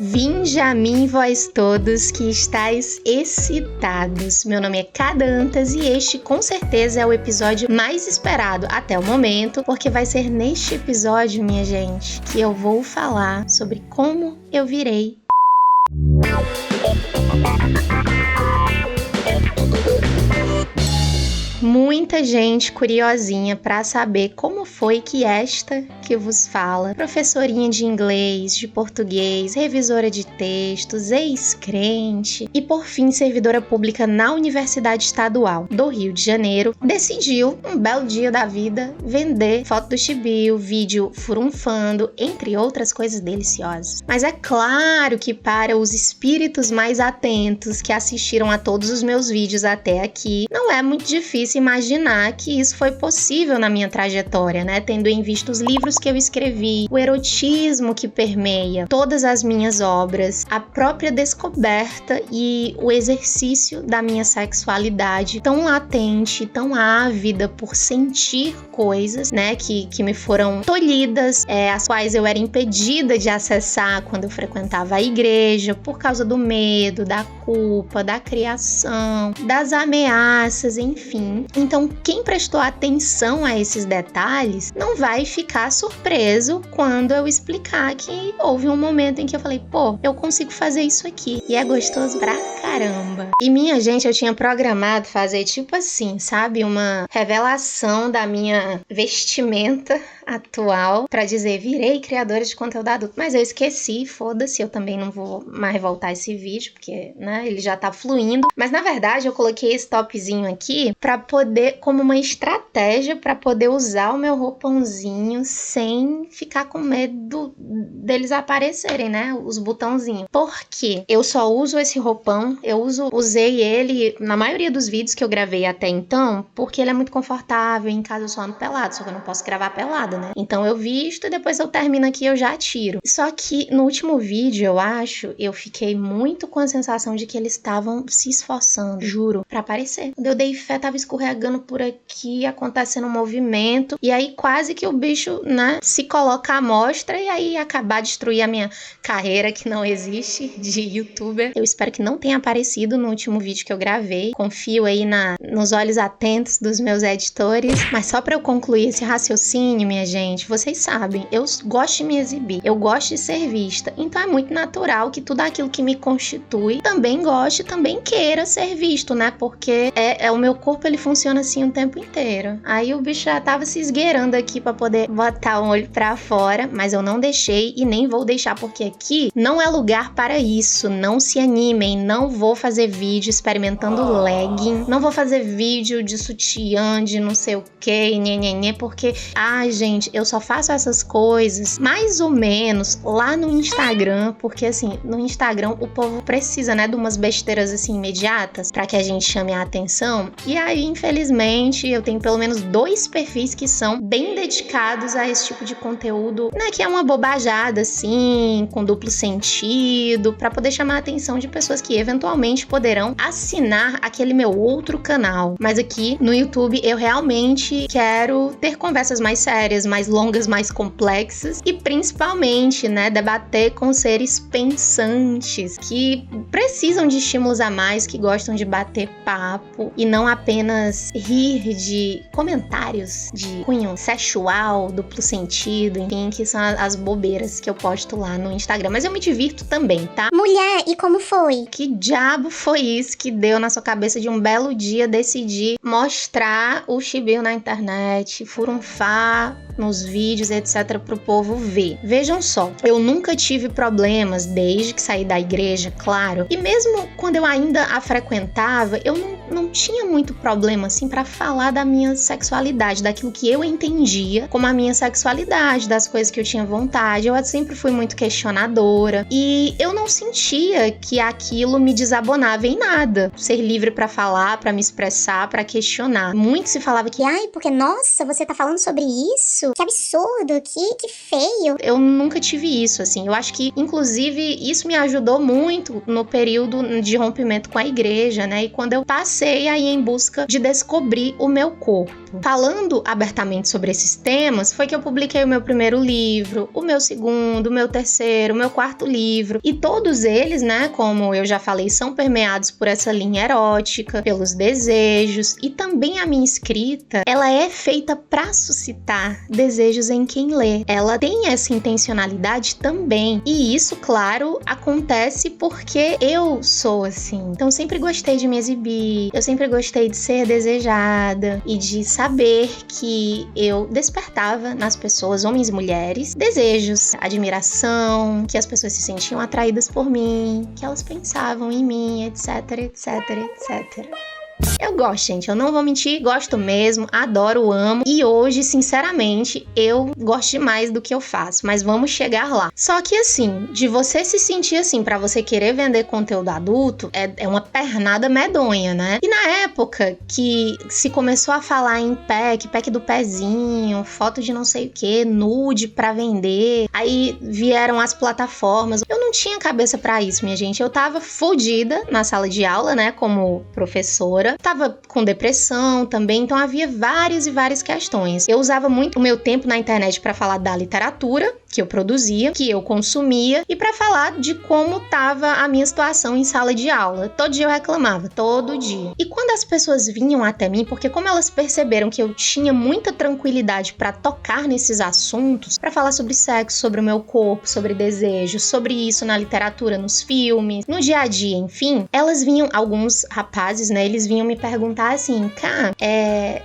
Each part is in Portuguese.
Vinde a mim, vós todos que estáis excitados. Meu nome é Cada Antas e este com certeza é o episódio mais esperado até o momento, porque vai ser neste episódio, minha gente, que eu vou falar sobre como eu virei. Muita gente curiosinha para saber como foi que esta que vos fala, professorinha de inglês, de português, revisora de textos, ex-crente e por fim servidora pública na Universidade Estadual do Rio de Janeiro, decidiu, um belo dia da vida, vender foto do Chibio, vídeo furunfando, entre outras coisas deliciosas. Mas é claro que para os espíritos mais atentos que assistiram a todos os meus vídeos até aqui, não é muito difícil imaginar que isso foi possível na minha trajetória, né? Tendo em vista os livros que eu escrevi, o erotismo que permeia todas as minhas obras, a própria descoberta e o exercício da minha sexualidade tão latente, tão ávida por sentir coisas, né? Que me foram tolhidas, as quais eu era impedida de acessar quando eu frequentava a igreja por causa do medo, da culpa, da criação, das ameaças, enfim. Então, quem prestou atenção a esses detalhes não vai ficar surpreso quando eu explicar que houve um momento em que eu falei, pô, eu consigo fazer isso aqui. E é gostoso pra caramba. E minha gente, eu tinha programado fazer tipo assim, sabe? Uma revelação da minha vestimenta atual pra dizer, virei criadora de conteúdo adulto. Mas eu esqueci, foda-se, eu também não vou mais voltar esse vídeo, porque, né, ele já tá fluindo. Mas na verdade eu coloquei esse topzinho aqui pra poder, como uma estratégia pra poder usar o meu roupãozinho sem ficar com medo deles aparecerem, né, os botãozinhos. Porque eu só uso esse roupão, usei ele na maioria dos vídeos que eu gravei até então, porque ele é muito confortável, em casa eu só ando pelado, só que eu não posso gravar pelado, né? Então eu visto e depois eu termino aqui e eu já tiro. Só que no último vídeo, eu fiquei muito com a sensação de que eles estavam se esforçando, juro, pra aparecer. Quando eu dei fé, tava escorregando por aqui, acontecendo um movimento, e aí quase que o bicho, né, se coloca à mostra e aí acabar de destruir a minha carreira, que não existe, de youtuber. Eu espero que não tenha aparecido no último vídeo que eu gravei. Confio aí nos olhos atentos dos meus editores. Mas só pra eu concluir esse raciocínio, minha gente, vocês sabem, eu gosto de me exibir, eu gosto de ser vista, então é muito natural que tudo aquilo que me constitui também goste, também queira ser visto, né? Porque o meu corpo, ele funciona assim o tempo inteiro. Aí o bicho já tava se esgueirando aqui pra poder botar um olho pra fora, mas eu não deixei e nem vou deixar, porque aqui não é lugar para isso. Não se animem, não vou fazer vídeo experimentando legging, não vou fazer vídeo de sutiã, de não sei o que, nhenhenhê, porque, gente, eu só faço essas coisas mais ou menos lá no Instagram, porque assim, no Instagram o povo precisa, né, de umas besteiras assim imediatas pra que a gente chame a atenção. E aí, infelizmente, eu tenho pelo menos 2 perfis que são bem dedicados a esse tipo de conteúdo, né, que é uma bobajada assim, com duplo sentido, pra poder chamar a atenção de pessoas que eventualmente poderão assinar aquele meu outro canal. Mas aqui no YouTube eu realmente quero ter conversas mais sérias, mais longas, mais complexas e principalmente, né, debater com seres pensantes que precisam de estímulos a mais, que gostam de bater papo e não apenas rir de comentários de cunho sexual, duplo sentido, enfim, que são as bobeiras que eu posto lá no Instagram. Mas eu me divirto também, tá? Mulher, e como foi? Que diabo foi isso que deu na sua cabeça de um belo dia decidir mostrar o Chibio na internet, furunfar nos vídeos, etc, pro povo ver? Vejam só, eu nunca tive problemas desde que saí da igreja, claro, e mesmo quando eu ainda a frequentava, eu não tinha muito problema assim pra falar da minha sexualidade, daquilo que eu entendia como a minha sexualidade, das coisas que eu tinha vontade. Eu sempre fui muito questionadora e eu não sentia que aquilo me desabonava em nada. Ser livre pra falar, pra me expressar, pra questionar. Muito se falava que, Porque, nossa, você tá falando sobre isso? que absurdo, que feio. Eu nunca tive isso, assim. Eu acho que, inclusive, isso me ajudou muito no período de rompimento com a igreja, né? E quando eu passei aí em busca de descobrir o meu corpo. Falando abertamente sobre esses temas, foi que eu publiquei o meu primeiro livro, o meu segundo, o meu terceiro, o meu quarto livro. E todos eles, né, como eu já falei, são permeados por essa linha erótica, pelos desejos. E também a minha escrita, ela é feita para suscitar desejos em quem lê. Ela tem essa intencionalidade também. E isso, claro, acontece porque eu sou assim. Então, eu sempre gostei de me exibir, eu sempre gostei de ser desejada e de saber que eu despertava nas pessoas, homens e mulheres, desejos, admiração, que as pessoas se sentiam atraídas por mim, que elas pensavam em mim, etc, etc, etc. Eu gosto, gente, eu não vou mentir, gosto mesmo, adoro, amo. E hoje, sinceramente, eu gosto demais do que eu faço, mas vamos chegar lá. Só que assim, de você se sentir assim, pra você querer vender conteúdo adulto, é uma pernada medonha, né? E na época que se começou a falar em pack do pezinho, foto de não sei o que, nude pra vender, aí vieram as plataformas. Eu não tinha cabeça pra isso, minha gente. Eu tava fodida na sala de aula, né, como professora. Tava com depressão também, então havia várias e várias questões. Eu usava muito o meu tempo na internet para falar da literatura que eu produzia, que eu consumia, e para falar de como tava a minha situação em sala de aula. Todo dia eu reclamava, todo dia. E quando as pessoas vinham até mim, porque como elas perceberam que eu tinha muita tranquilidade para tocar nesses assuntos, para falar sobre sexo, sobre o meu corpo, sobre desejos, sobre isso na literatura, nos filmes, no dia a dia, enfim, elas vinham, alguns rapazes, né, eles vinham me perguntar assim, cá,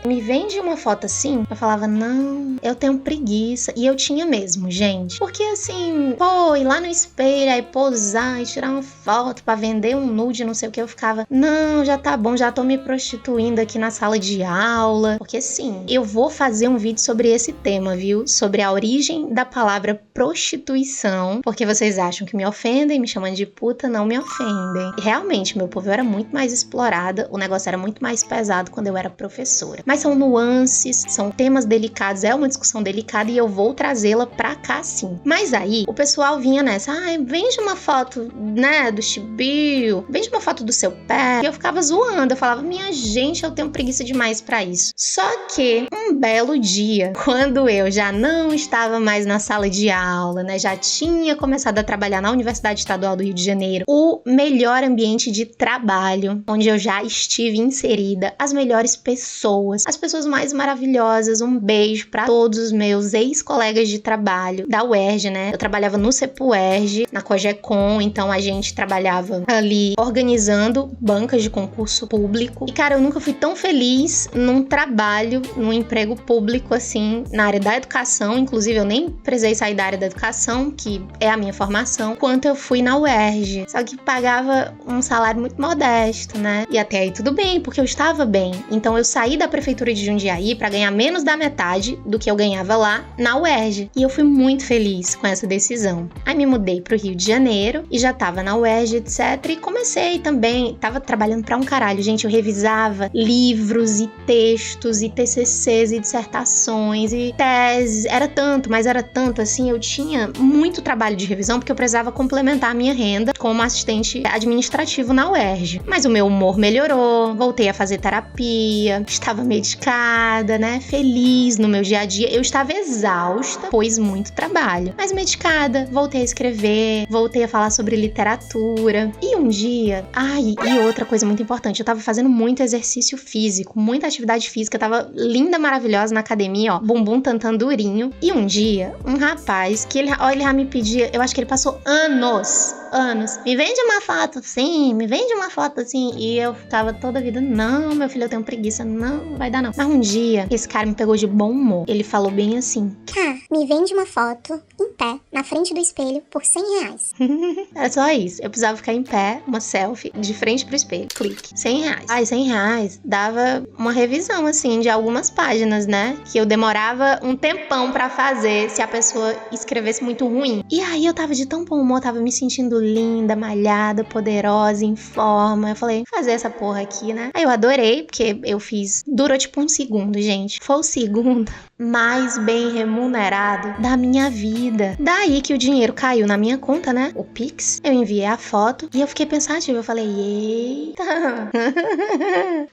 me vende uma foto assim? Eu falava, não, eu tenho preguiça. E eu tinha mesmo, gente. Porque assim, pô, ir lá no espelho, aí posar e tirar uma foto pra vender um nude, não sei o que, eu ficava, não, já tá bom, já tô me prostituindo aqui na sala de aula. Porque sim, eu vou fazer um vídeo sobre esse tema, viu? Sobre a origem da palavra prostituição, porque vocês acham que me ofendem, me chamam de puta, não me ofendem. E realmente, meu povo, eu era muito mais explorada, o negócio era muito mais pesado quando eu era professora. Mas são nuances, são temas delicados, é uma discussão delicada e eu vou trazê-la pra cá sim. Mas aí, o pessoal vinha nessa, vende uma foto, né, do chibio, vende uma foto do seu pé. E eu ficava zoando, eu falava, minha gente, eu tenho preguiça demais pra isso. Só que, um belo dia, quando eu já não estava mais na sala de aula, né, já tinha começado a trabalhar na Universidade Estadual do Rio de Janeiro, o melhor ambiente de trabalho, onde eu já estive inserida, as melhores pessoas, as pessoas mais maravilhosas, um beijo pra todos os meus ex-colegas de trabalho da UERJ, né? Eu trabalhava no CEPUERJ, na Cogecon, então a gente trabalhava ali organizando bancas de concurso público. E cara, eu nunca fui tão feliz num trabalho, num emprego público assim, na área da educação, inclusive eu nem precisei sair da área da educação, que é a minha formação, quanto eu fui na UERJ. Só que pagava um salário muito modesto, né? E até aí tudo bem, porque eu estava bem. Então eu saí da prefeitura de Jundiaí para ganhar menos da metade do que eu ganhava lá na UERJ. E eu fui muito feliz com essa decisão. Aí me mudei pro Rio de Janeiro e já tava na UERJ, etc. E comecei também, tava trabalhando pra um caralho, gente. Eu revisava livros e textos e TCCs e dissertações e teses. Era tanto, mas era tanto assim. Eu tinha muito trabalho de revisão porque eu precisava complementar a minha renda como assistente administrativo na UERJ. Mas o meu humor melhorou, voltei a fazer terapia, estava medicada, né? Feliz no meu dia a dia. Eu estava exausta, pois muito trabalho, mas medicada, voltei a escrever, voltei a falar sobre literatura. E um dia, e outra coisa muito importante, eu tava fazendo muito exercício físico, muita atividade física, tava linda, maravilhosa na academia, ó, bumbum tantando durinho. E um dia, um rapaz, que ele já me pedia, eu acho que ele passou anos, me vende uma foto, sim, me vende uma foto, assim. E eu ficava toda a vida, não, meu filho, eu tenho preguiça, não vai dar não. Mas um dia, esse cara me pegou de bom humor. Ele falou bem assim, me vende uma foto em pé, na frente do espelho, por R$100. Era só isso, eu precisava ficar em pé, uma selfie, de frente pro espelho, clique, R$100. R$100 dava uma revisão, assim, de algumas páginas, né, que eu demorava um tempão pra fazer, se a pessoa escrevesse muito ruim. E aí eu tava de tão bom humor, tava me sentindo linda, malhada, poderosa, em forma. Eu falei, vou fazer essa porra aqui, né. Aí eu adorei, porque eu fiz, durou tipo um segundo, gente, foi o segundo mais bem remunerado da minha vida. Daí que o dinheiro caiu na minha conta, né? O Pix. Eu enviei a foto e eu fiquei pensativa. Eu falei, eita.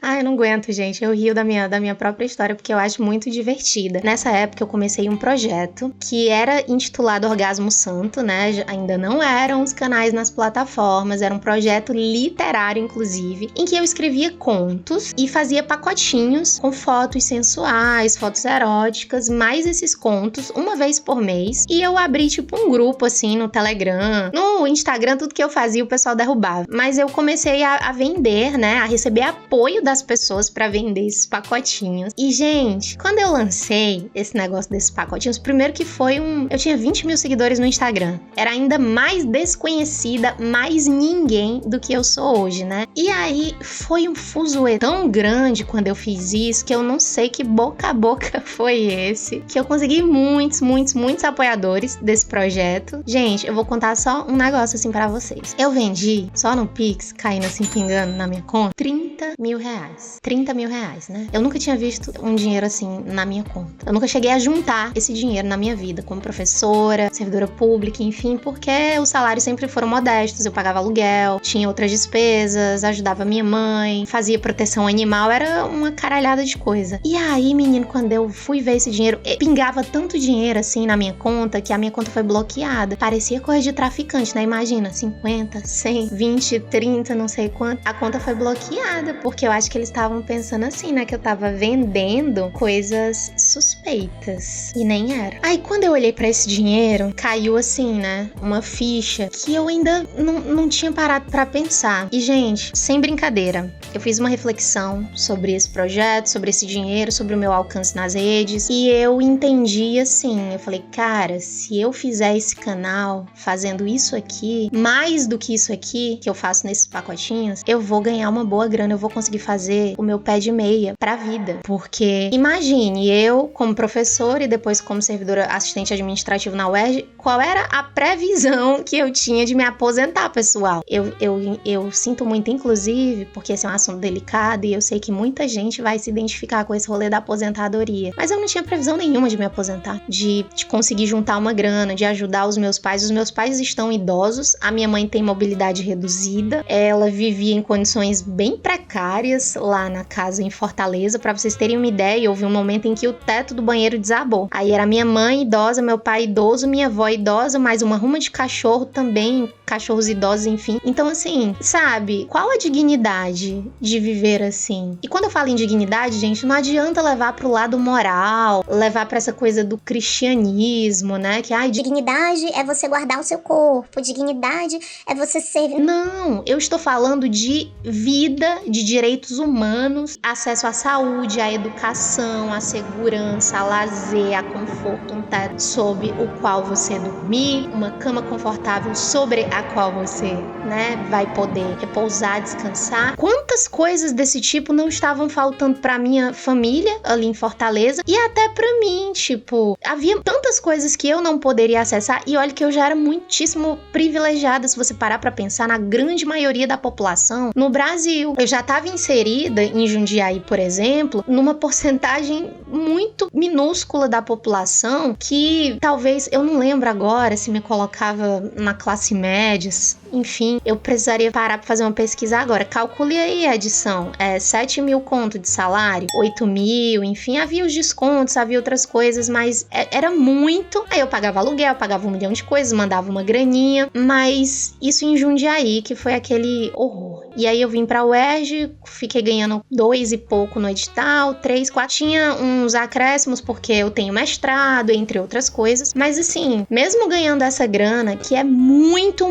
Ai, eu não aguento, gente. Eu rio da minha própria história porque eu acho muito divertida. Nessa época eu comecei um projeto que era intitulado Orgasmo Santo, né? Ainda não eram os canais nas plataformas, era um projeto literário, inclusive, em que eu escrevia contos e fazia pacotinhos com fotos sensuais, fotos eróticas, mais esses contos uma vez por mês. E eu abri tipo um grupo assim no Telegram, no Instagram, tudo que eu fazia o pessoal derrubava. Mas eu comecei a vender, né, a receber apoio das pessoas pra vender esses pacotinhos. E gente, quando eu lancei esse negócio desses pacotinhos, primeiro que foi eu tinha 20 mil seguidores no Instagram. Era ainda mais desconhecida, mais ninguém do que eu sou hoje, né? E aí foi um fuzuê tão grande quando eu fiz isso, que eu não sei que boca a boca foi esse, que eu consegui muitos apoiadores desse projeto. Gente, eu vou contar só um negócio assim pra vocês. Eu vendi, só no Pix, caindo assim, pingando na minha conta, 30 mil reais. 30 mil reais, né? Eu nunca tinha visto um dinheiro assim na minha conta. Eu nunca cheguei a juntar esse dinheiro na minha vida, como professora, servidora pública, enfim, porque os salários sempre foram modestos. Eu pagava aluguel, tinha outras despesas, ajudava minha mãe, fazia proteção animal, era uma caralhada de coisa. E aí, menino, quando eu fui ver esse dinheiro, pingava tanto dinheiro assim na minha conta, que a minha conta foi bloqueada. Parecia coisa de traficante, né? Imagina, 50, 100, 20, 30, não sei quanto. A conta foi bloqueada, porque eu acho que eles estavam pensando assim, né? Que eu tava vendendo coisas suspeitas. E nem era. Aí, quando eu olhei pra esse dinheiro, caiu assim, né? Uma ficha que eu ainda não tinha parado pra pensar. E, gente, sem brincadeira, eu fiz uma reflexão sobre esse projeto, sobre esse dinheiro, sobre o meu alcance nas redes. E eu entendi assim, eu falei, cara, se eu fizer esse canal fazendo isso aqui, mais do que isso aqui que eu faço nesses pacotinhos, eu vou ganhar uma boa grana, eu vou conseguir fazer o meu pé de meia pra vida. Porque imagine, eu como professora e depois como servidora assistente administrativo na UERJ, qual era a previsão que eu tinha de me aposentar, pessoal? Eu sinto muito, inclusive, porque esse é um assunto delicado e eu sei que muita gente vai se identificar com esse rolê da aposentadoria. Mas eu não tinha previsão nenhuma de me aposentar, de conseguir juntar uma grana, de ajudar os meus pais. Os meus pais estão idosos, a minha mãe tem mobilidade reduzida, ela vivia em condições bem precárias lá na casa em Fortaleza. Pra vocês terem uma ideia, houve um momento em que o teto do banheiro desabou. Aí era minha mãe idosa, meu pai idoso, minha avó idosa, mais uma ruma de cachorro também, cachorros idosos, enfim. Então assim, sabe, qual a dignidade de viver assim? E quando eu falo em dignidade, gente, não adianta levar pro lado moral, levar pra essa coisa do cristianismo, né? Que, dignidade é você guardar o seu corpo, dignidade é você ser... Não, eu estou falando de vida, de direitos humanos, acesso à saúde, à educação, à segurança, a lazer, a conforto, um teto sob o qual você dormir, uma cama confortável sobre a qual você, né, vai poder repousar, descansar. Quantas coisas desse tipo não estavam faltando pra minha família ali em Fortaleza e até pra mim, tipo, havia tantas coisas que eu não poderia acessar e olha que eu já era muitíssimo privilegiada, se você parar pra pensar na grande maioria da população no Brasil. Eu já estava inserida em Jundiaí, por exemplo, numa porcentagem muito minúscula da população que talvez, eu não lembro agora se me colocava na classe média, enfim, eu precisaria parar pra fazer uma pesquisa agora. Calcule aí a edição, 7 mil conto de salário, 8 mil, enfim, havia os descontos, havia outras coisas, mas era muito. Aí eu pagava aluguel, eu pagava 1 milhão de coisas, mandava uma graninha, mas isso em Jundiaí, que foi aquele horror. E aí eu vim pra UERJ, fiquei ganhando 2 e pouco no edital, 3, 4, tinha uns acréscimos porque eu tenho mestrado, entre outras coisas, mas assim, mesmo ganhando essa grana, que é muito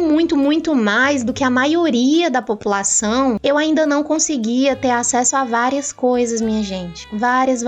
mais do que a maioria da população, eu ainda não conseguia ter acesso a várias coisas, minha gente. Várias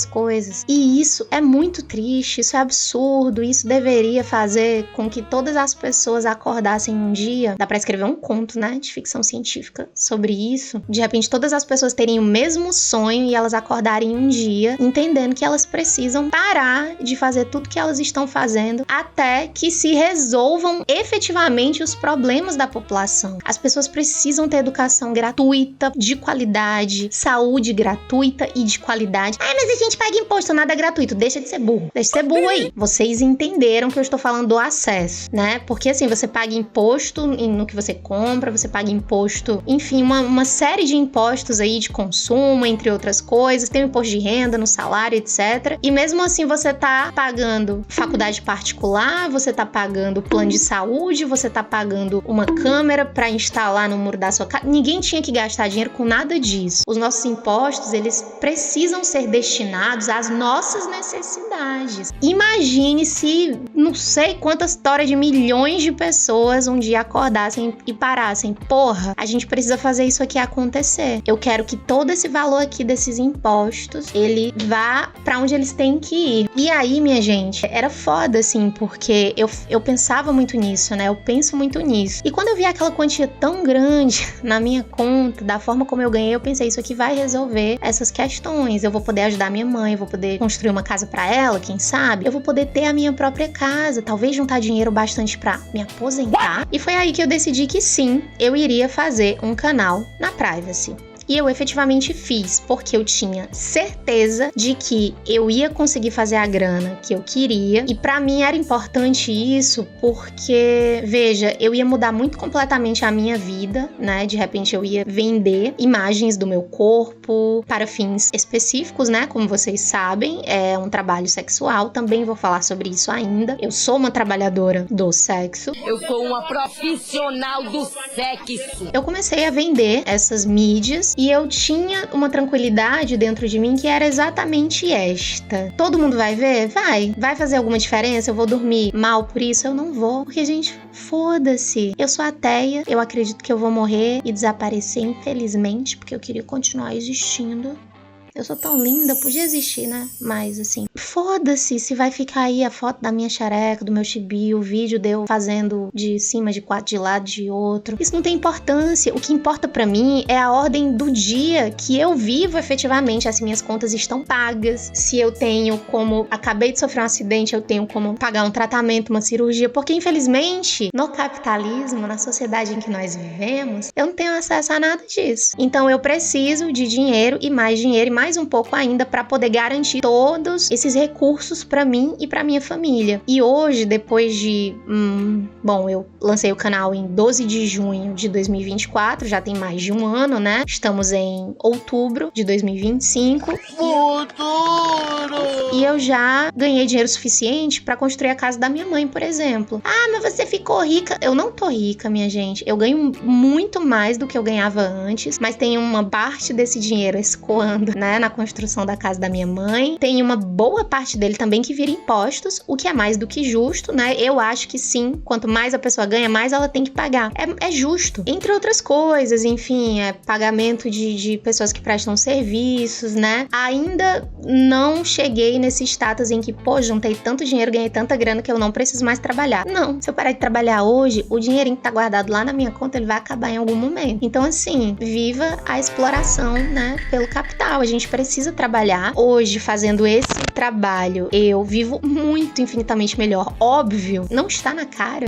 coisas. E isso é muito triste, isso é absurdo, isso deveria fazer com que todas as pessoas acordassem um dia. Dá pra escrever um conto, né, de ficção científica. específica sobre isso. De repente, todas as pessoas terem o mesmo sonho e elas acordarem um dia entendendo que elas precisam parar de fazer tudo que elas estão fazendo até que se resolvam efetivamente os problemas da população. As pessoas precisam ter educação gratuita, de qualidade, saúde gratuita e de qualidade. Ah, mas a gente paga imposto, nada é gratuito. Deixa de ser burro. Deixa de ser burro aí. Vocês entenderam que eu estou falando do acesso, né? Porque assim, você paga imposto no que você compra, você paga imposto, enfim, uma série de impostos aí de consumo, entre outras coisas. Tem o imposto de renda no salário, etc. E mesmo assim você tá pagando faculdade particular, você tá pagando plano de saúde, você tá pagando uma câmera pra instalar no muro da sua casa. Ninguém tinha que gastar dinheiro com nada disso. Os nossos impostos, eles precisam ser destinados às nossas necessidades. Imagine se não sei quantas histórias de milhões de pessoas um dia acordassem e parassem. Porra, a gente precisa fazer isso aqui acontecer. Eu quero que todo esse valor aqui desses impostos, ele vá pra onde eles têm que ir. E aí, minha gente, era foda, assim, porque eu pensava muito nisso, né? Eu penso muito nisso. E quando eu vi aquela quantia tão grande na minha conta, da forma como eu ganhei, eu pensei, isso aqui vai resolver essas questões. Eu vou poder ajudar minha mãe, eu vou poder construir uma casa pra ela, quem sabe? Eu vou poder ter a minha própria casa, talvez juntar dinheiro bastante pra me aposentar. E foi aí que eu decidi que sim, eu iria fazer um canal na Privacy. E eu efetivamente fiz, porque eu tinha certeza de que eu ia conseguir fazer a grana que eu queria. E pra mim era importante isso porque, veja, eu ia mudar muito completamente a minha vida, né? De repente eu ia vender imagens do meu corpo para fins específicos, né? Como vocês sabem, é um trabalho sexual. Também vou falar sobre isso ainda. Eu sou uma trabalhadora do sexo. Eu sou uma profissional do sexo. Eu comecei a vender essas mídias e eu tinha uma tranquilidade dentro de mim que era exatamente esta. Todo mundo vai ver? Vai. Vai fazer alguma diferença? Eu vou dormir mal por isso? Eu não vou. Porque, gente, foda-se. Eu sou ateia, eu acredito que eu vou morrer e desaparecer, infelizmente, porque eu queria continuar existindo. Eu sou tão linda, podia existir, né? Mas, assim, foda-se se vai ficar aí a foto da minha xereca, do meu chibi, o vídeo de eu fazendo de cima, de quatro, de lado, de outro. Isso não tem importância. O que importa pra mim é a ordem do dia que eu vivo efetivamente. As minhas contas estão pagas. Se eu tenho como... Acabei de sofrer um acidente, eu tenho como pagar um tratamento, uma cirurgia. Porque, infelizmente, no capitalismo, na sociedade em que nós vivemos, eu não tenho acesso a nada disso. Então, eu preciso de dinheiro e mais um pouco ainda para poder garantir todos esses recursos para mim e para minha família. E hoje, depois de... eu lancei o canal em 12 de junho de 2024, já tem mais de um ano, né? Estamos em outubro de 2025. E eu já ganhei dinheiro suficiente para construir a casa da minha mãe, por exemplo. Ah, mas você ficou rica. Eu não tô rica, minha gente. Eu ganho muito mais do que eu ganhava antes, mas tem uma parte desse dinheiro escoando, né, na construção da casa da minha mãe. Tem uma boa parte dele também que vira impostos, o que é mais do que justo, né? Eu acho que sim, quanto mais a pessoa ganha, mais ela tem que pagar. É justo. Entre outras coisas, enfim, pagamento de pessoas que prestam serviços, né? Ainda não cheguei nesse status em que, juntei tanto dinheiro, ganhei tanta grana que eu não preciso mais trabalhar. Não. Se eu parar de trabalhar hoje, o dinheirinho que tá guardado lá na minha conta, ele vai acabar em algum momento. Então, assim, viva a exploração, né, pelo capital. A gente precisa trabalhar. Hoje, fazendo esse trabalho, eu vivo muito, infinitamente melhor. Óbvio, não está na cara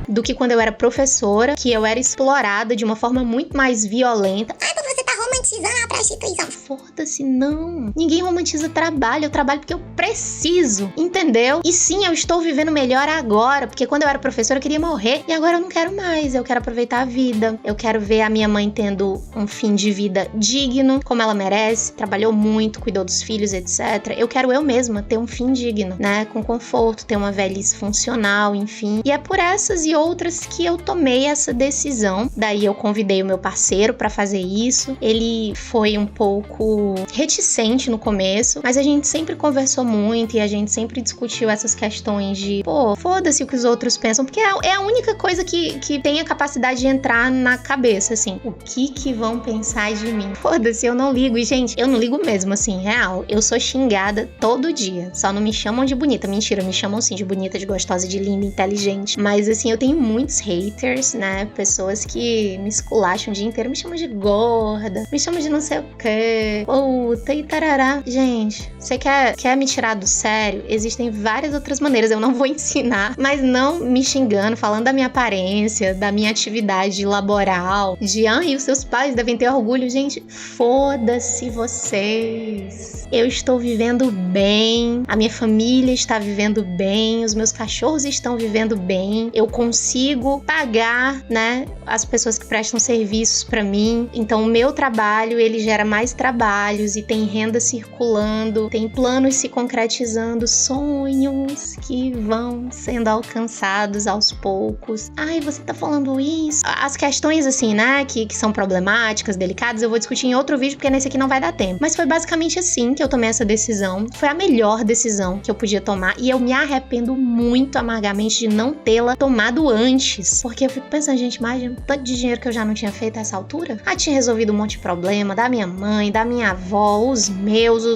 do que quando eu era professora, que eu era explorada de uma forma muito mais violenta. Você tá romantizando a prostituição. Foda-se, não. Ninguém romantiza trabalho. Eu trabalho porque eu preciso, entendeu? E sim, eu estou vivendo melhor agora, porque quando eu era professora eu queria morrer e agora eu não quero mais. Eu quero aproveitar a vida. Eu quero ver a minha mãe tendo um fim de vida digno, como ela merece. Trabalhou muito, cuidou dos filhos, etc. Eu quero eu mesma ter um fim digno, né? Com conforto, ter uma velhice funcional, enfim. E é por essas e outras que eu tomei essa decisão. Daí eu convidei o meu parceiro pra fazer isso. Ele ele foi um pouco reticente no começo, mas a gente sempre conversou muito e a gente sempre discutiu essas questões de, foda-se o que os outros pensam, porque é a única coisa que tem a capacidade de entrar na cabeça, assim, o que vão pensar de mim? Foda-se, eu não ligo. E, gente, eu não ligo mesmo, assim, real. Eu sou xingada todo dia, só não me chamam de bonita. Mentira, me chamam sim de bonita, de gostosa, de linda, inteligente. Mas, assim, eu tenho muitos haters, né? Pessoas que me esculacham o dia inteiro, me chamam de gorda, me chamam de não sei o quê, puta e tarará. Gente, você quer me tirar do sério? Existem várias outras maneiras, eu não vou ensinar, mas não me xingando, falando da minha aparência, da minha atividade laboral, de, e os seus pais devem ter orgulho. Gente, foda-se vocês. Eu estou vivendo bem, a minha família está vivendo bem, os meus cachorros estão vivendo bem, eu consigo pagar, né, as pessoas que prestam serviços pra mim. Então, o meu trabalho, ele gera mais trabalhos e tem renda circulando, tem planos se concretizando, sonhos que vão sendo alcançados aos poucos. Ai, você tá falando isso? As questões, assim, né, que são problemáticas, delicadas, eu vou discutir em outro vídeo, porque nesse aqui não vai dar tempo. Mas foi basicamente assim que eu tomei essa decisão. Foi a melhor decisão que eu podia tomar e eu me arrependo muito amargamente de não tê-la tomado antes. Porque eu fico pensando, gente, imagina o tanto de dinheiro que eu já não tinha feito a essa altura. Tinha resolvido um monte de problema da minha mãe, da minha avó, os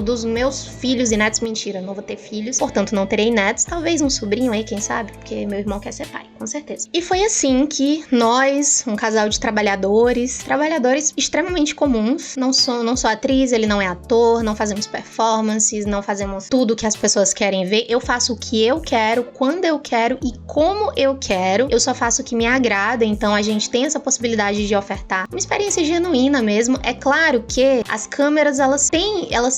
dos meus filhos e netos. Mentira, não vou ter filhos, portanto não terei netos. Talvez um sobrinho aí, quem sabe? Porque meu irmão quer ser pai, com certeza. E foi assim que nós, um casal de trabalhadores extremamente comuns, não sou atriz, ele não é ator, não fazemos performances, não fazemos tudo que as pessoas querem ver. Eu faço o que eu quero, quando eu quero e como eu quero. Eu só faço o que me agrada, então a gente tem essa possibilidade de ofertar uma experiência genuína mesmo. É claro que as câmeras, elas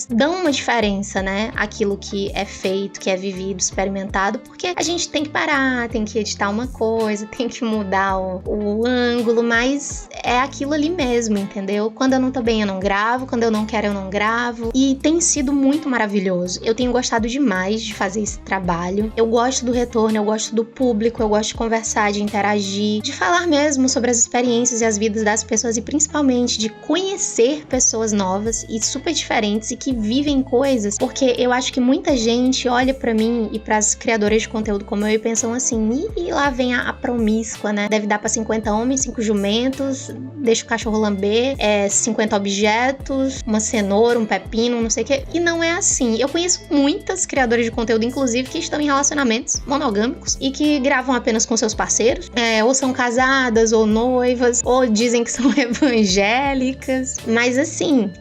dão uma diferença, né? Aquilo que é feito, que é vivido, experimentado, porque a gente tem que parar, tem que editar uma coisa, tem que mudar o ângulo, mas é aquilo ali mesmo, entendeu? Quando eu não tô bem, eu não gravo, quando eu não quero, eu não gravo, e tem sido muito maravilhoso. Eu tenho gostado demais de fazer esse trabalho, eu gosto do retorno, eu gosto do público, eu gosto de conversar, de interagir, de falar mesmo sobre as experiências e as vidas das pessoas e principalmente de conhecer pessoas novas e super diferentes e que vivem coisas, porque eu acho que muita gente olha pra mim e pras criadoras de conteúdo como eu e pensam assim, e lá vem a promíscua, né? Deve dar pra 50 homens, 5 jumentos, deixa o cachorro lamber, 50 objetos, uma cenoura, um pepino, não sei o que. E não é assim. Eu conheço muitas criadoras de conteúdo, inclusive, que estão em relacionamentos monogâmicos e que gravam apenas com seus parceiros, ou são casadas, ou noivas, ou dizem que são evangélicas. Mas assim,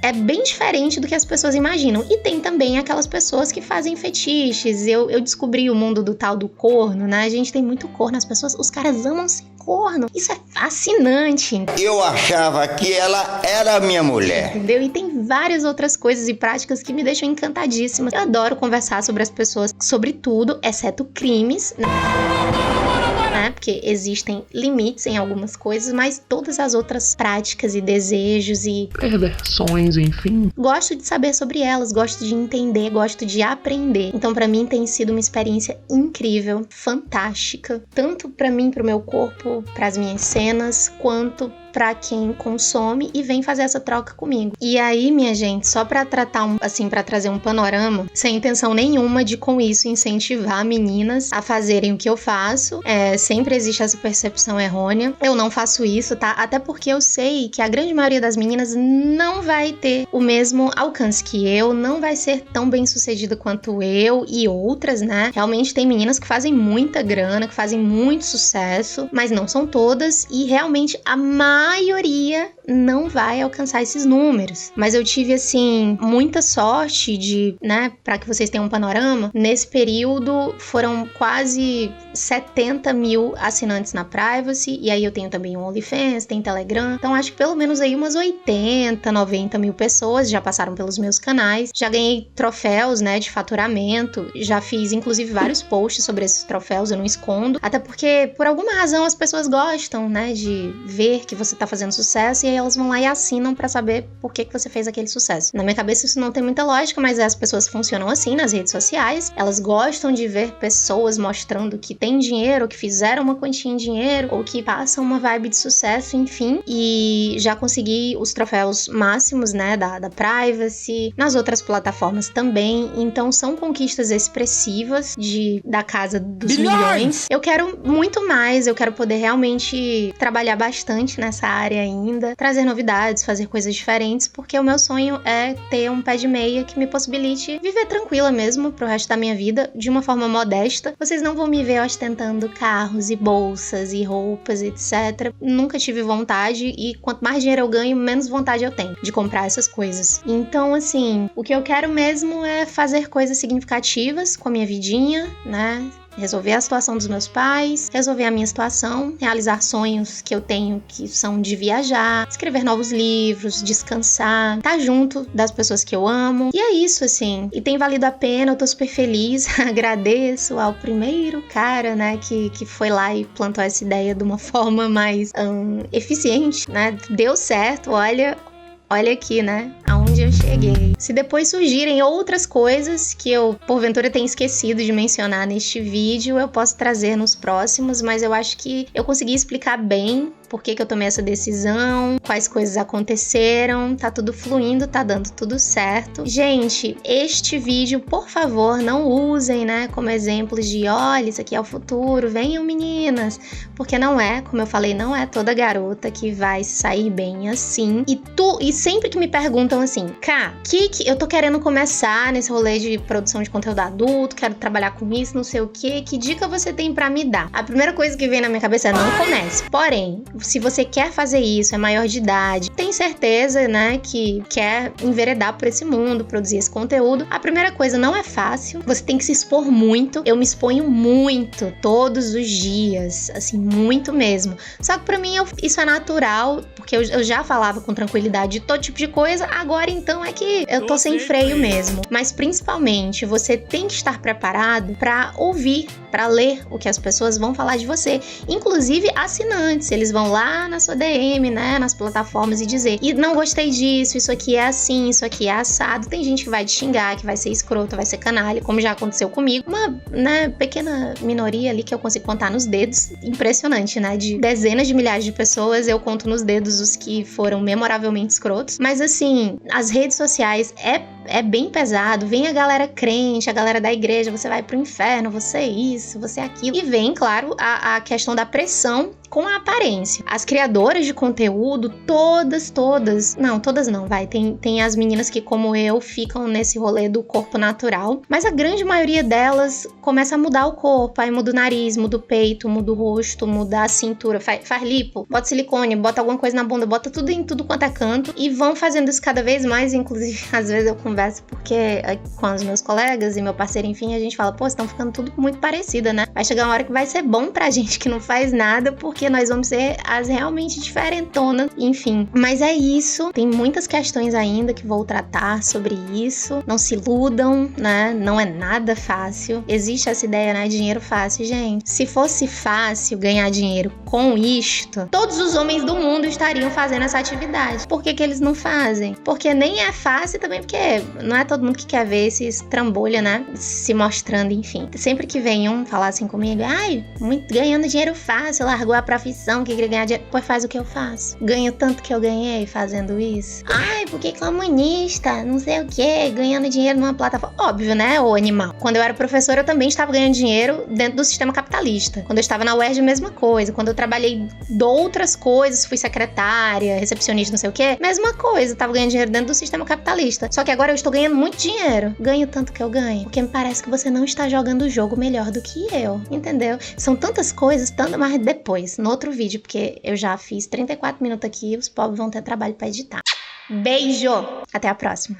é bem diferente do que as pessoas imaginam. E tem também aquelas pessoas que fazem fetiches. Eu descobri o mundo do tal do corno, né? A gente tem muito corno, as pessoas, os caras amam ser corno. Isso é fascinante. Eu achava que ela era minha mulher. Entendeu? E tem várias outras coisas e práticas que me deixam encantadíssima. Eu adoro conversar sobre as pessoas, sobre tudo, exceto crimes, né? Porque existem limites em algumas coisas, mas todas as outras práticas e desejos e perversões, enfim. Gosto de saber sobre elas, gosto de entender, gosto de aprender. Então, pra mim, tem sido uma experiência incrível, fantástica, tanto pra mim, pro meu corpo, pras minhas cenas, quanto pra quem consome e vem fazer essa troca comigo. E aí, minha gente, só pra tratar pra trazer um panorama, sem intenção nenhuma de com isso incentivar meninas a fazerem o que eu faço, sempre existe essa percepção errônea. Eu não faço isso, tá? Até porque eu sei que a grande maioria das meninas não vai ter o mesmo alcance que eu, não vai ser tão bem sucedida quanto eu e outras, né? Realmente tem meninas que fazem muita grana, que fazem muito sucesso, mas não são todas e realmente a maioria não vai alcançar esses números. Mas eu tive, assim, muita sorte de, né, pra que vocês tenham um panorama, nesse período foram quase 70 mil assinantes na Privacy, e aí eu tenho também um OnlyFans, tem Telegram, então acho que pelo menos aí umas 80, 90 mil pessoas já passaram pelos meus canais, já ganhei troféus, né, de faturamento, já fiz inclusive vários posts sobre esses troféus, eu não escondo, até porque por alguma razão as pessoas gostam, né, de ver que você você tá fazendo sucesso, e aí elas vão lá e assinam pra saber por que você fez aquele sucesso. Na minha cabeça isso não tem muita lógica, mas as pessoas funcionam assim nas redes sociais. Elas gostam de ver pessoas mostrando que tem dinheiro, que fizeram uma quantia em dinheiro, ou que passam uma vibe de sucesso, enfim. E já consegui os troféus máximos, né, da Privacy, nas outras plataformas também. Então são conquistas expressivas da casa dos milhões. Eu quero muito mais, eu quero poder realmente trabalhar bastante nessa área ainda, trazer novidades, fazer coisas diferentes, porque o meu sonho é ter um pé de meia que me possibilite viver tranquila mesmo pro resto da minha vida, de uma forma modesta. Vocês não vão me ver ostentando carros e bolsas e roupas, etc. Nunca tive vontade, e quanto mais dinheiro eu ganho, menos vontade eu tenho de comprar essas coisas. Então, assim, o que eu quero mesmo é fazer coisas significativas com a minha vidinha, né? Resolver a situação dos meus pais, resolver a minha situação, realizar sonhos que eu tenho, que são de viajar, escrever novos livros, descansar, estar junto das pessoas que eu amo. E é isso, assim. E tem valido a pena, eu tô super feliz. Agradeço ao primeiro cara, né, que foi lá e plantou essa ideia de uma forma mais eficiente, né? Deu certo, olha aqui, né? Aonde eu cheguei. Se depois surgirem outras coisas que eu, porventura, tenha esquecido de mencionar neste vídeo, eu posso trazer nos próximos, mas eu acho que eu consegui explicar bem por que eu tomei essa decisão, quais coisas aconteceram, tá tudo fluindo, tá dando tudo certo. Gente, este vídeo, por favor, não usem, né, como exemplos de, olha, isso aqui é o futuro, venham meninas, porque não é, como eu falei, não é toda garota que vai sair bem assim. E sempre que me perguntam assim, Ká, que eu tô querendo começar nesse rolê de produção de conteúdo adulto, quero trabalhar com isso, não sei o que dica você tem pra me dar? A primeira coisa que vem na minha cabeça é não comece. Porém, se você quer fazer isso, é maior de idade, tem certeza, né, que quer enveredar por esse mundo, produzir esse conteúdo, a primeira coisa, não é fácil, você tem que se expor muito. Eu me exponho muito, todos os dias, assim, muito mesmo. Só que pra mim isso é natural, porque eu já falava com tranquilidade de todo tipo de coisa, agora então é que eu tô sem freio mesmo. Mas principalmente, você tem que estar preparado pra ouvir, pra ler o que as pessoas vão falar de você. Inclusive assinantes, eles vão lá na sua DM, né, nas plataformas e dizer, e não gostei disso, isso aqui é assim, isso aqui é assado. Tem gente que vai te xingar, que vai ser escrota, vai ser canalha, como já aconteceu comigo. Uma, né, pequena minoria ali que eu consigo contar nos dedos. Impressionante, né, de dezenas de milhares de pessoas, eu conto nos dedos os que foram memoravelmente escrotos. Mas assim, as redes sociais é bem pesado. Vem a galera crente, a galera da igreja, você vai pro inferno, você é isso, você é aquilo. E vem, claro, a questão da pressão com a aparência. As criadoras de conteúdo, todas, não, todas não, vai, tem as meninas que, como eu, ficam nesse rolê do corpo natural, mas a grande maioria delas começa a mudar o corpo, aí muda o nariz, muda o peito, muda o rosto, muda a cintura, faz lipo, bota silicone, bota alguma coisa na bunda, bota tudo em tudo quanto é canto, e vão fazendo isso cada vez mais. Inclusive, às vezes eu converso porque com os meus colegas e meu parceiro, enfim, a gente fala, pô, estão ficando tudo muito parecida, né? Vai chegar uma hora que vai ser bom pra gente que não faz nada, porque nós vamos ser as realmente diferentonas, enfim. Mas é isso, tem muitas questões ainda que vou tratar sobre isso. Não se iludam, né? Não é nada fácil. Existe essa ideia, né? Dinheiro fácil, gente. Se fosse fácil ganhar dinheiro com isto, todos os homens do mundo estariam fazendo essa atividade. Por que eles não fazem? Porque nem é fácil também, porque não é todo mundo que quer ver esses trambolha, né? Se mostrando, enfim. Sempre que venham falar assim comigo, ai, ganhando dinheiro fácil, largou a profissão, que queria ganhar dinheiro. Pois faz o que eu faço. Ganho tanto que eu ganhei fazendo isso. Ai, porque comunista, não sei o que, ganhando dinheiro numa plataforma. Óbvio, né, ô animal. Quando eu era professora, eu também estava ganhando dinheiro dentro do sistema capitalista. Quando eu estava na UERJ, a mesma coisa. Quando eu trabalhei de outras coisas, fui secretária, recepcionista, não sei o que, mesma coisa. Eu tava ganhando dinheiro dentro do sistema capitalista. Só que agora eu estou ganhando muito dinheiro. Ganho tanto que eu ganho. Porque me parece que você não está jogando o jogo melhor do que eu. Entendeu? São tantas coisas, mas depois, no outro vídeo, porque eu já fiz 34 minutos aqui e os pobres vão ter trabalho pra editar. Beijo! Até a próxima!